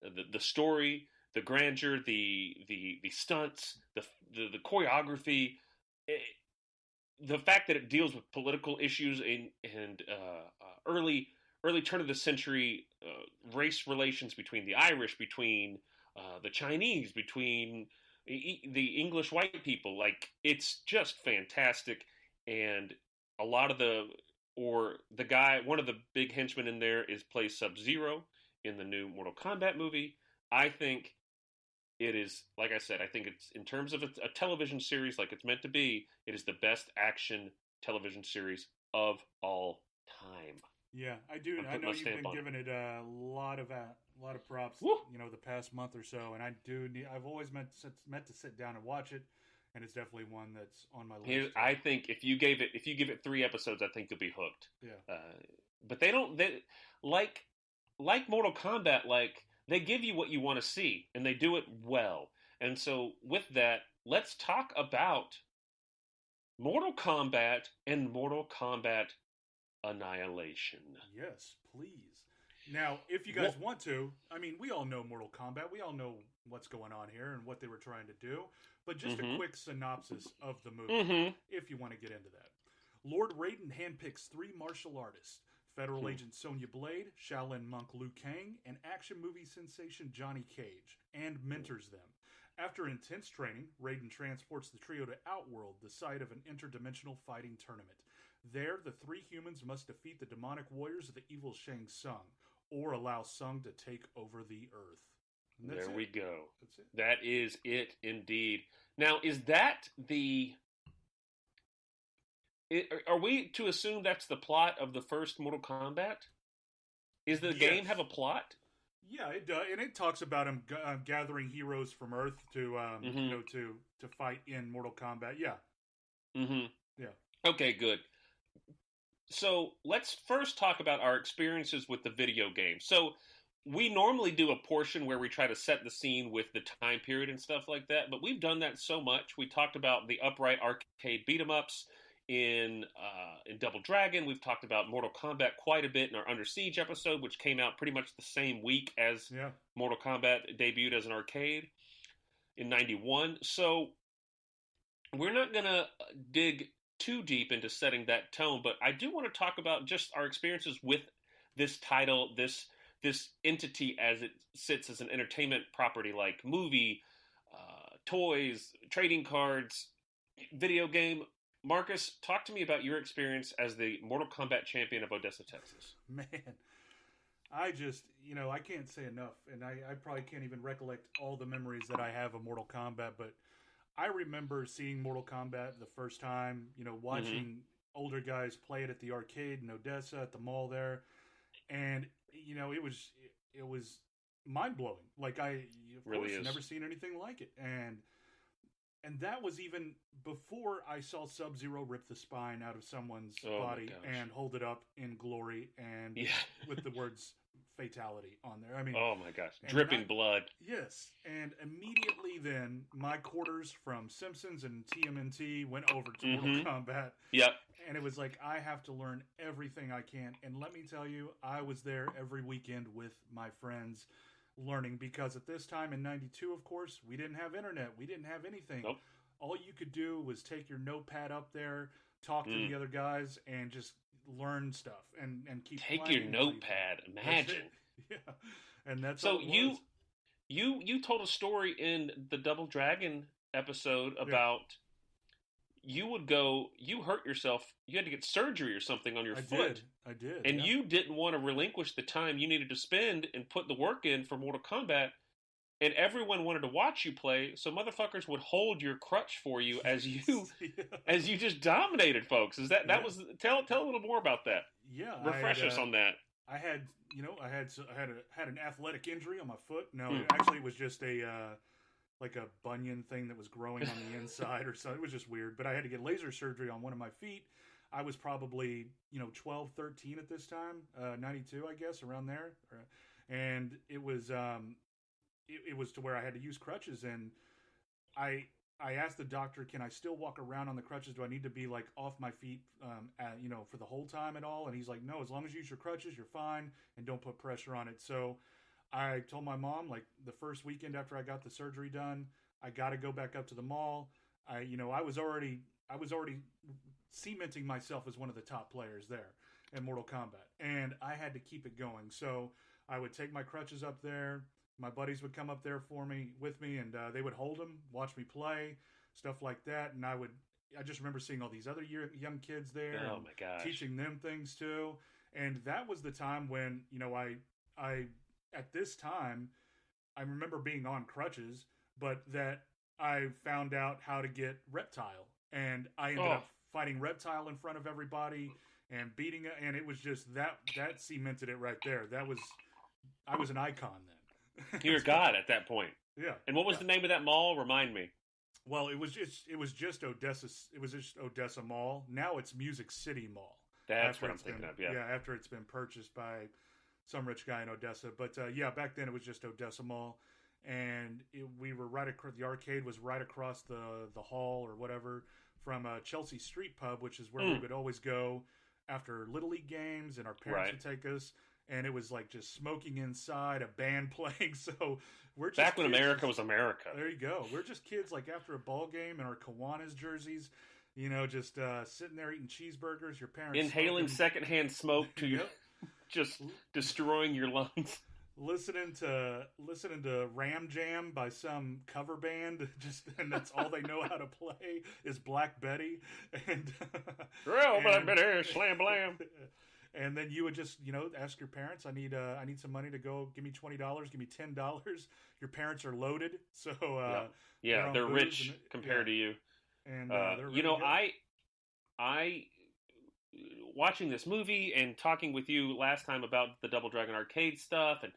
the story, the grandeur, the stunts, the choreography, the fact that it deals with political issues and early turn of the century race relations between the Irish, between the Chinese, between the English white people. Like, it's just fantastic. And a lot of the guy, one of the big henchmen in there plays Sub-Zero in the new Mortal Kombat movie. I think it is, like I said, I think it's, in terms of a television series like it's meant to be, it is the best action television series of all time. Yeah, I do. I know you've been giving it a lot of props, Woo! The past month or so, and I've always meant to sit down and watch it, and it's definitely one that's on my list. I think if you give it 3 episodes, I think you'll be hooked. Yeah. But they like Mortal Kombat, like, they give you what you want to see, and they do it well. And so with that, let's talk about Mortal Kombat and Mortal Kombat Annihilation. Yes, please. Now, if you guys want to, I mean, we all know Mortal Kombat. We all know what's going on here and what they were trying to do. But just a quick synopsis of the movie, if you want to get into that. Lord Raiden handpicks 3 martial artists: Federal Agent Sonya Blade, Shaolin monk Liu Kang, and action movie sensation Johnny Cage, and mentors them. After intense training, Raiden transports the trio to Outworld, the site of an interdimensional fighting tournament. There, the 3 humans must defeat the demonic warriors of the evil Shang Tsung, or allow Tsung to take over the Earth. There we go. That's it. That is it, indeed. Now, is that are we to assume that's the plot of the first Mortal Kombat? Is the game have a plot? Yeah, it does, and it talks about him gathering heroes from Earth to to fight in Mortal Kombat. Yeah. Yeah. Okay, good. So let's first talk about our experiences with the video game. So we normally do a portion where we try to set the scene with the time period and stuff like that, but we've done that so much. We talked about the upright arcade beat-em-ups in Double Dragon. We've talked about Mortal Kombat quite a bit in our Under Siege episode, which came out pretty much the same week as Mortal Kombat debuted as an arcade in 91. So we're not going to dig too deep into setting that tone, but I do want to talk about just our experiences with this title, this entity as it sits as an entertainment property, like movie, toys, trading cards, video game. Marcus, talk to me about your experience as the Mortal Kombat champion of Odessa, Texas. Man, I just, I can't say enough, and I probably can't even recollect all the memories that I have of Mortal Kombat, but I remember seeing Mortal Kombat the first time, watching older guys play it at the arcade in Odessa at the mall there, and it was mind blowing. Like, I never seen anything like it, and that was even before I saw Sub-Zero rip the spine out of someone's body and hold it up in glory and with the words fatality on there. I mean, oh my gosh, dripping blood. Yes, and immediately then my quarters from Simpsons and TMNT went over to Mortal Kombat. Yep. And it was like, I have to learn everything I can. And let me tell you, I was there every weekend with my friends learning, because at this time in 92, of course, we didn't have internet. We didn't have anything. Nope. All you could do was take your notepad up there, talk to the other guys, and just learn stuff and keep take your notepad. Imagine. Yeah. And that's so you told a story in the Double Dragon episode about you hurt yourself, you had to get surgery or something on your foot. I did. And you didn't want to relinquish the time you needed to spend and put the work in for Mortal Kombat, and everyone wanted to watch you play, so motherfuckers would hold your crutch for you as you as you just dominated folks. Is that was tell a little more about that. Yeah. Refresh us on that. I had an athletic injury on my foot. No, actually it was just like a bunion thing that was growing on the inside or something. It was just weird. But I had to get laser surgery on one of my feet. I was probably, 12, 13 at this time, 92, I guess, around there. And it was it was to where I had to use crutches. And I asked the doctor, can I still walk around on the crutches? Do I need to be like off my feet, for the whole time at all? And he's like, no, as long as you use your crutches, you're fine. And don't put pressure on it. So I told my mom, like, the first weekend after I got the surgery done, I got to go back up to the mall. I was already cementing myself as one of the top players there in Mortal Kombat, and I had to keep it going. So I would take my crutches up there. My buddies would come up there with me, and they would hold them, watch me play, stuff like that. And I just remember seeing all these other young kids there, Oh my gosh. teaching them things too. And that was the time when I at this time I remember being on crutches, but that I found out how to get Reptile, and I ended up fighting Reptile in front of everybody and beating it, and it was just that cemented it right there. I was an icon then. You're God at that point. Yeah. And what was the name of that mall? Remind me. Well, it was just Odessa. It was just Odessa Mall. Now it's Music City Mall. That's what I'm thinking of. Yeah. Yeah, after it's been purchased by some rich guy in Odessa. But back then it was just Odessa Mall, and we were right across. The arcade was right across the hall or whatever from Chelsea Street Pub, which is where we would always go after Little League games, and our parents would take us. And it was like just smoking inside, a band playing. So we're just back when America was America. There you go. We're just kids, like after a ball game in our Kiwanis jerseys, just sitting there eating cheeseburgers. Your parents inhaling secondhand smoke to your, just destroying your lungs. Listening to Ram Jam by some cover band, and that's all they know how to play is Black Betty and Black Betty, slam blam. And then you would just, ask your parents, I need some money to go, give me $20, give me $10. Your parents are loaded, so they're rich compared to you. And I watching this movie and talking with you last time about the Double Dragon arcade stuff, and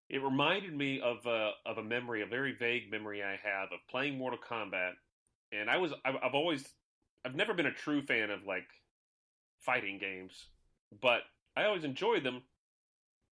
it reminded me of a memory, a very vague memory I have of playing Mortal Kombat. And I've never been a true fan of like fighting games, but I always enjoyed them.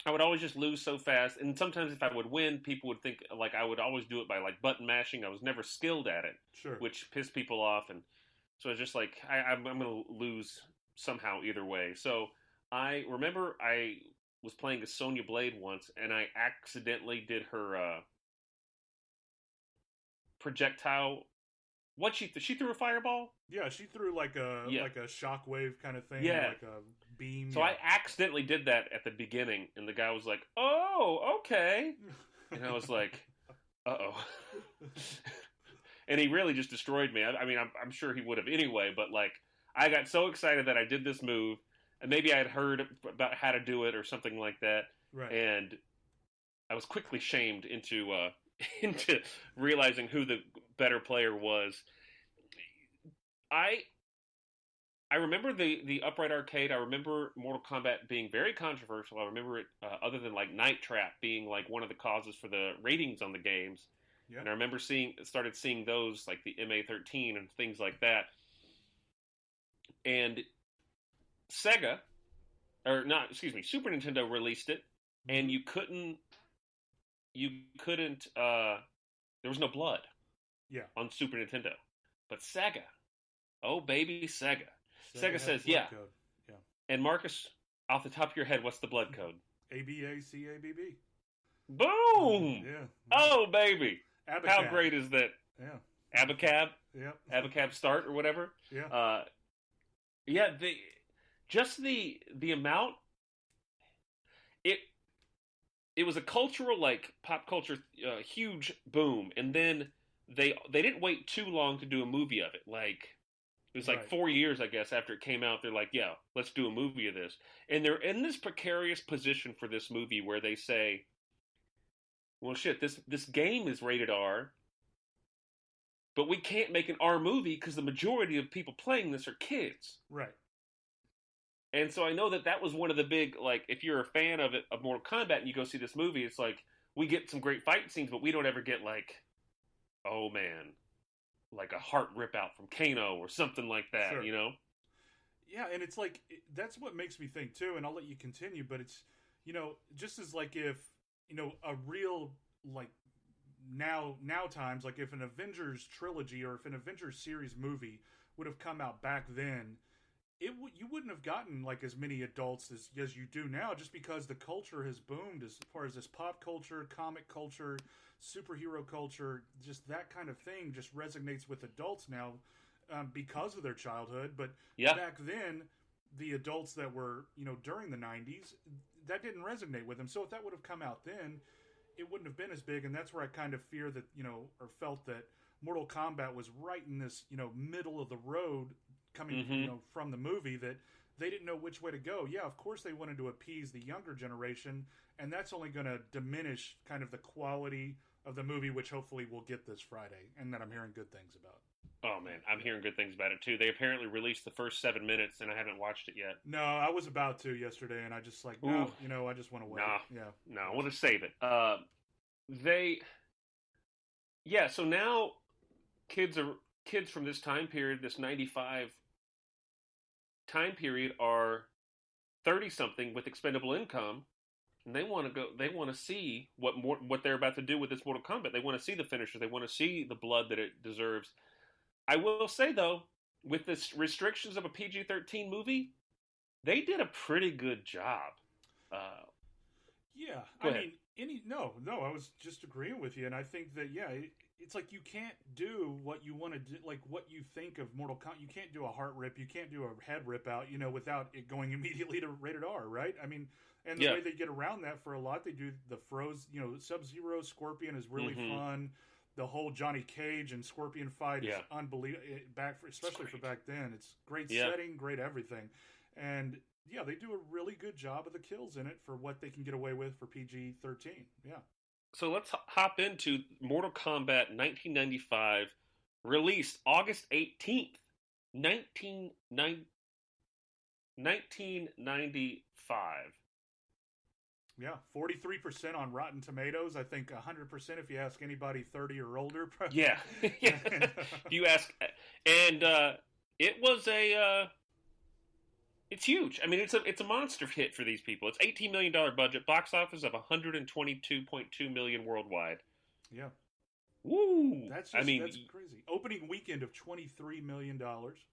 I would always just lose so fast, and sometimes if I would win, people would think like I would always do it by like button mashing. I was never skilled at it, which pissed people off, and so it's just like I'm going to lose somehow either way. So I remember I was playing as Sonya Blade once, and I accidentally did her projectile. She threw a fireball? Yeah, she threw like a shockwave kind of thing, like a beam. So I accidentally did that at the beginning, and the guy was like, "Oh, okay," and I was like, "Uh-oh," and he really just destroyed me. I mean, I'm sure he would have anyway, but like, I got so excited that I did this move, and maybe I had heard about how to do it or something like that, right? And I was quickly shamed into realizing who the better player was. I remember the Upright Arcade. I remember Mortal Kombat being very controversial. I remember it, other than like Night Trap being like one of the causes for the ratings on the games. Yeah. And I remember started seeing those like the MA13 and things like that. And Super Nintendo released it, and you couldn't. There was no blood. Yeah. On Super Nintendo, but Sega. Oh baby, Sega. Sega says yeah. Code. Yeah. And Marcus, off the top of your head, what's the blood code? ABACABB. Boom! Yeah. Oh baby. Abacab. How great is that? Yeah. Abacab. Yeah. Abacab start or whatever. Yeah. The amount. It was a cultural, like pop culture, huge boom, and then they didn't wait too long to do a movie of it. Like it was like 4 years, I guess, after it came out. They're like, yeah, let's do a movie of this, and they're in this precarious position for this movie where they say, well, shit, this game is rated R, but we can't make an R movie because the majority of people playing this are kids, right? And so I know that was one of the big, like, if you're a fan of Mortal Kombat and you go see this movie, it's like, we get some great fight scenes, but we don't ever get, like, oh, man, like a heart rip out from Kano or something like that, sure. You know? Yeah, and it's like, that's what makes me think, too, and I'll let you continue, but it's, just as, like, if, a real, like, now times, like, if an Avengers trilogy or if an Avengers series movie would have come out back then, you wouldn't have gotten like as many adults as you do now, just because the culture has boomed as far as this pop culture, comic culture, superhero culture, just that kind of thing just resonates with adults now because of their childhood. But back then, the adults that were during the '90s, that didn't resonate with them. So if that would have come out then, it wouldn't have been as big. And that's where I kind of fear that or felt that Mortal Kombat was right in this middle of the road coming from the movie, that they didn't know which way to go. Yeah, of course they wanted to appease the younger generation, and that's only going to diminish kind of the quality of the movie, which hopefully we'll get this Friday, and that I'm hearing good things about. Oh man, I'm hearing good things about it too. They apparently released the first 7 minutes, and I haven't watched it yet. No, I was about to yesterday, and I just I just want to wait. No, I want to save it. So now kids from this time period, this 95 time period, are 30-something with expendable income, and they want to see what they're about to do with this Mortal Kombat. They want to see the finishers. They want to see the blood that it deserves. I will say, though, with the restrictions of a PG-13 movie, they did a pretty good job. I was just agreeing with you, and I think that it's like you can't do what you want to do, like what you think of Mortal Kombat. You can't do a heart rip, you can't do a head rip out, without it going immediately to rated R, right? I mean, and the way they get around that for a lot, they do the Sub-Zero, Scorpion is really fun. The whole Johnny Cage and Scorpion fight is unbelievable. Especially for back then, it's great setting, great everything, and they do a really good job of the kills in it for what they can get away with for PG-13. Yeah. So let's hop into Mortal Kombat 1995, released August 18th, 1995. Yeah, 43% on Rotten Tomatoes. I think 100% if you ask anybody 30 or older. Yeah. If you ask, and it was it's huge. I mean, it's a monster hit for these people. It's $18 million budget, box office of $122.2 million worldwide. Yeah. Woo! That's crazy. Opening weekend of $23 million.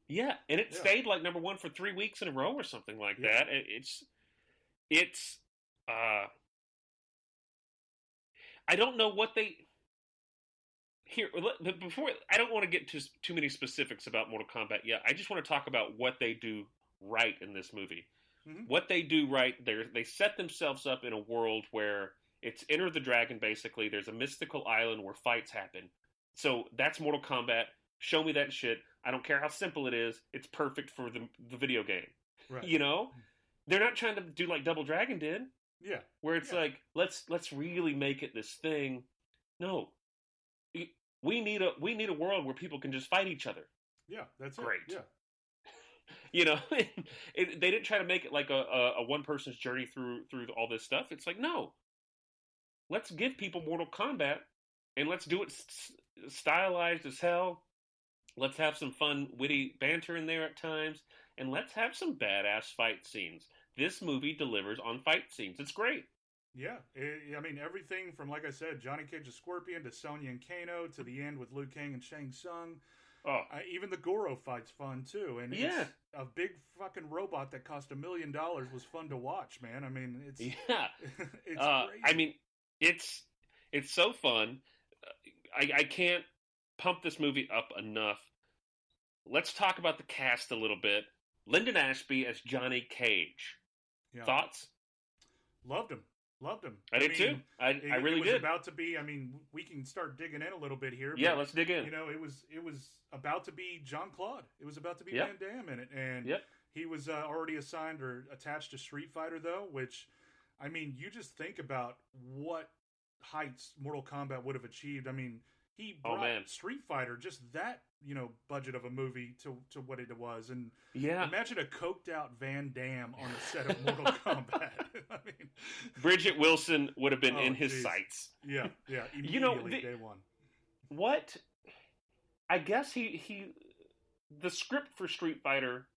Yeah, and it stayed like number one for 3 weeks in a row or something like that. It's I don't know what they here before. I don't want to get to too many specifics about Mortal Kombat yet. I just want to talk about what they do right in this movie. Mm-hmm. What they do right, they set themselves up in a world where it's Enter the Dragon, basically. There's a mystical island where fights happen. So that's Mortal Kombat. Show me that shit. I don't care how simple it is. It's perfect for the video game. Right. They're not trying to do like Double Dragon did. Yeah. Where it's like, let's really make it this thing. No. We need a world where people can just fight each other. Yeah, that's great. Yeah. They didn't try to make it like a one person's journey through all this stuff. It's like, no, let's give people Mortal Kombat, and let's do it stylized as hell. Let's have some fun, witty banter in there at times, and let's have some badass fight scenes. This movie delivers on fight scenes. It's great. Yeah, I mean, everything from, like I said, Johnny Cage's Scorpion to Sonya and Kano to the end with Liu Kang and Shang Tsung. Oh, even the Goro fight's fun too, and it's a big fucking robot that cost $1 million was fun to watch, man. I mean, it's it's crazy. I mean, it's so fun. I can't pump this movie up enough. Let's talk about the cast a little bit. Lyndon Ashby as Johnny Cage. Yeah. Thoughts? Loved him. I did too. I really did. It was about to be. I mean, we can start digging in a little bit here. But, let's dig in. It was about to be Jean-Claude. It was about to be Van Damme in it, and he was already assigned or attached to Street Fighter, though. Which, I mean, you just think about what heights Mortal Kombat would have achieved. I mean, he brought Street Fighter, just that budget of a movie to what it was, and imagine a coked out Van Damme on the set of Mortal Kombat. I mean, Bridget Wilson would have been in his sights. Yeah, immediately day one. What? I guess he the script for Street Fighter,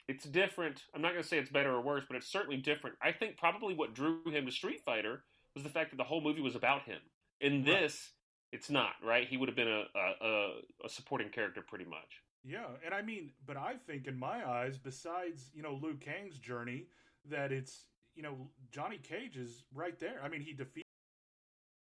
it's different. I'm not going to say it's better or worse, but it's certainly different. I think probably what drew him to Street Fighter was the fact that the whole movie was about him. In this, it's not, right? He would have been a supporting character pretty much. Yeah, and I mean, but I think in my eyes, besides Liu Kang's journey, that it's Johnny Cage is right there. I mean, he defeated